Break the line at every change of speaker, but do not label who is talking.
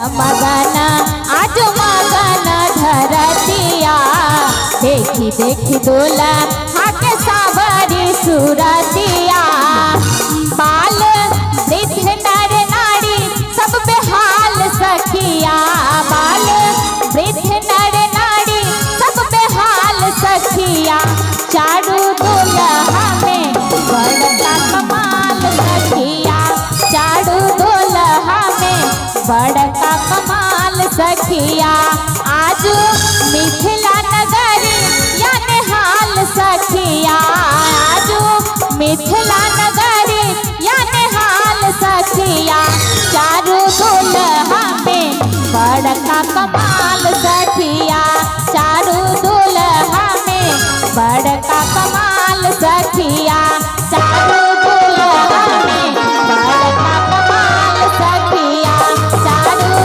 मगना आज मगना धरतिया देखी देखी दूल्हा हाके सावरी सूरतिया बाल देख नर नारी सब बेहाल सखिया बाल वृद्ध नर नारी सब बेहाल सखिया चारू दूल्हा में बड़का कमाल सखिया चारू दूल्हा में बड़का कमाल सखिया आज मिथिला नगरी या निहाल सखिया आज मिथिला नगरी या निहाल सखिया चारू